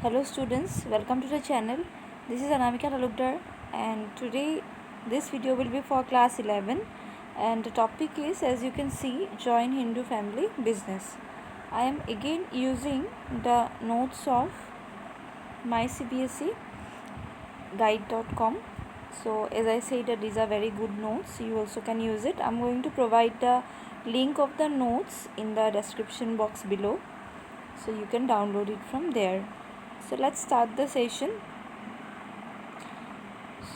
Hello students, welcome to the channel. This is Anamika Talukdar and today this video will be for class 11 and the topic is, as you can see, join Hindu family business. I am again using the notes of mycbse guide.com. So as I said that these are very good notes, you also can use it. I am going to provide the link of the notes in the description box below, so you can download it from there. So let's start the session.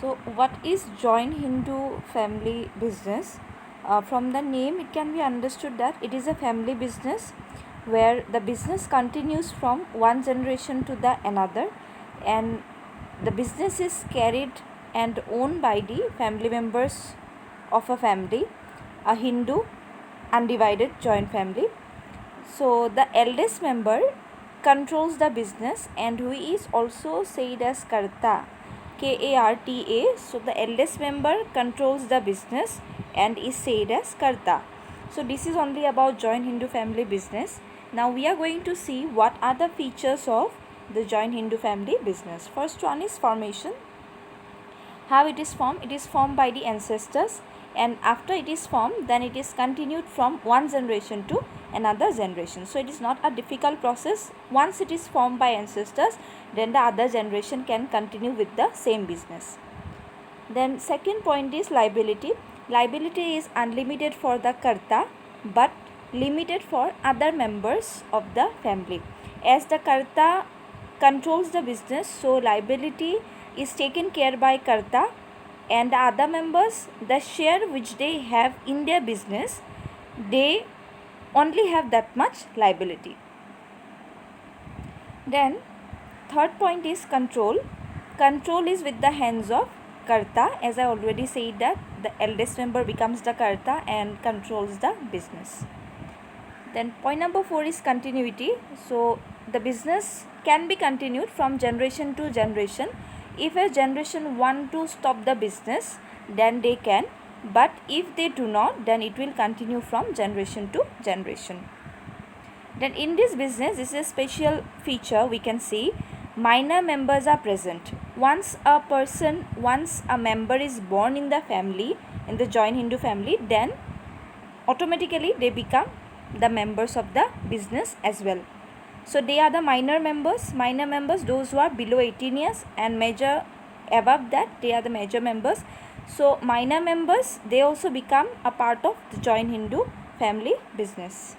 So what is join Hindu family business? From the name it can be understood that it is a family business where the business continues from one generation to the another, and the business is carried and owned by the family members of a family, a Hindu undivided joint family. So the eldest member controls the business and who is also said as Karta, Karta. So the eldest member controls the business and is said as Karta. So this is only about joint Hindu family business. Now we are going to see what are the features of the joint Hindu family business. First one is formation. How it is formed? It is formed by the ancestors, and after it is formed, then it is continued from one generation to another generation. So it is not a difficult process. Once it is formed by ancestors, then the other generation can continue with the same business. Then second point is liability. Liability is unlimited for the Karta but limited for other members of the family. As the Karta controls the business, so liability is taken care by Karta, and the other members, the share which they have in their business, they only have that much liability. Then third point is control. Control is with the hands of Karta. As I already said that the eldest member becomes the Karta and controls the business. Then point number 4 is continuity. So the business can be continued from generation to generation. If a generation want to stop the business, then they can, but if they do not, then it will continue from generation to generation. Then in this business, this is a special feature we can see. Minor members are present. Once a member is born in the family, in the joint Hindu family, then automatically they become the members of the business as well. So they are the minor members. Minor members, those who are below 18 years, and major, above that, they are the major members. So minor members, they also become a part of the joint Hindu family business.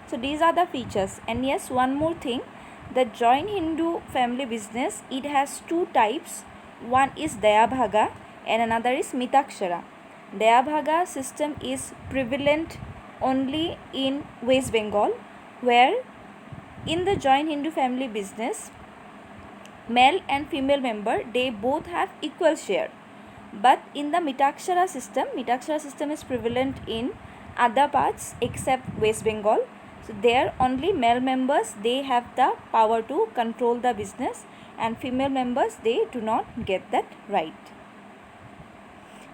So these are the features. And yes, one more thing, the joint Hindu family business, it has two types. One is Dayabhaga and another is Mitakshara. Dayabhaga system is prevalent only in West Bengal, where in the joint Hindu family business, male and female member, they both have equal share. But in the Mitakshara system is prevalent in other parts except West Bengal. So there only male members, they have the power to control the business, and female members, they do not get that right.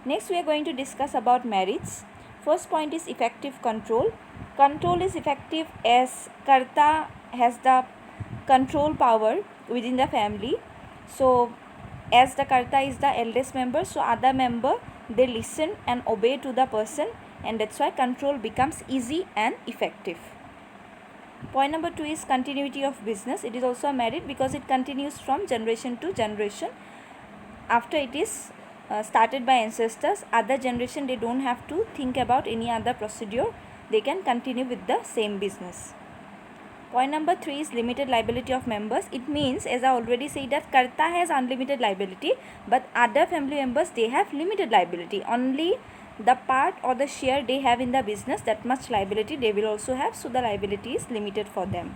Next we are going to discuss about merits. First point is effective control. Control is effective as Karta has the control power within the family. So as the Karta is the eldest member, so other member, they listen and obey to the person, and that's why control becomes easy and effective. Point number 2 is continuity of business. It is also a merit because it continues from generation to generation. After it is started by ancestors, other generation, they don't have to think about any other procedure. They can continue with the same business. Point number 3 is limited liability of members. It means, as I already said, that Karta has unlimited liability, but other family members, they have limited liability. Only the part or the share they have in the business, that much liability they will also have. So the liability is limited for them.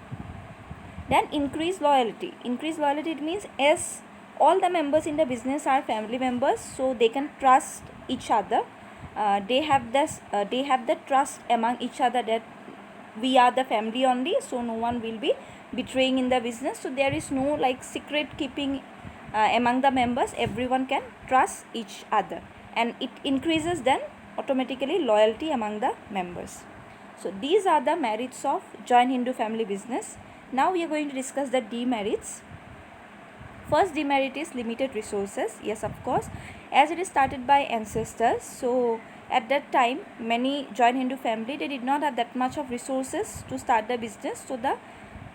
Then increased loyalty. Increased loyalty, it means as all the members in the business are family members, so they can trust each other. They have the trust among each other that we are the family only, so no one will be betraying in the business. So there is no like secret keeping among the members. Everyone can trust each other, and it increases then automatically loyalty among the members. So these are the merits of joint Hindu family business. Now we are going to discuss the demerits. First demerit is limited resources. Yes, of course, as it is started by ancestors, so at that time many Jain Hindu family, they did not have that much of resources to start the business, so the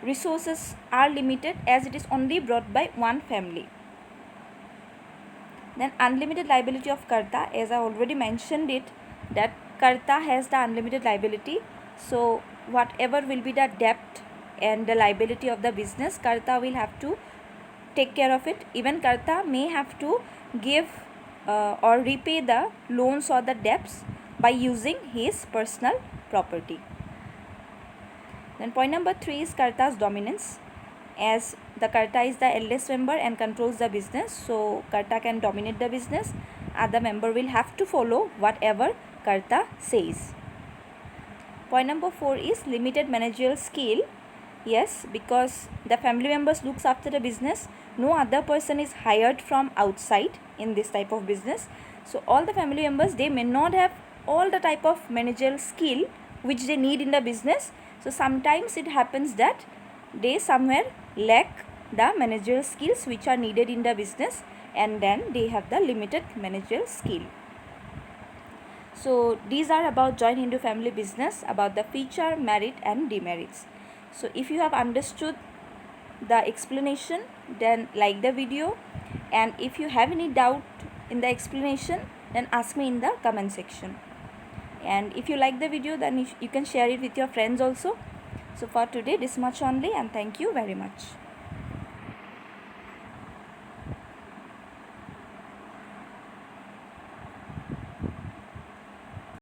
resources are limited as it is only brought by one family. Then unlimited liability of Karta, as I already mentioned it, that Karta has the unlimited liability. So whatever will be the debt and the liability of the business, Karta will have to take care of it. Even Karta may have to give or repay the loans or the debts by using his personal property. Then point number 3 is Karta's dominance. As the Karta is the eldest member and controls the business, so Karta can dominate the business. Other member will have to follow whatever Karta says. Point number 4 is limited managerial skill. Yes, because the family members looks after the business, no other person is hired from outside in this type of business. So all the family members, they may not have all the type of managerial skill which they need in the business. So sometimes it happens that they somewhere lack the managerial skills which are needed in the business, and then they have the limited managerial skill. So these are about Jain Hindu family business, about the feature, merit and demerits. So if you have understood the explanation, then like the video, and if you have any doubt in the explanation, then ask me in the comment section. And if you like the video, then you can share it with your friends also. So for today, this much only, and thank you very much.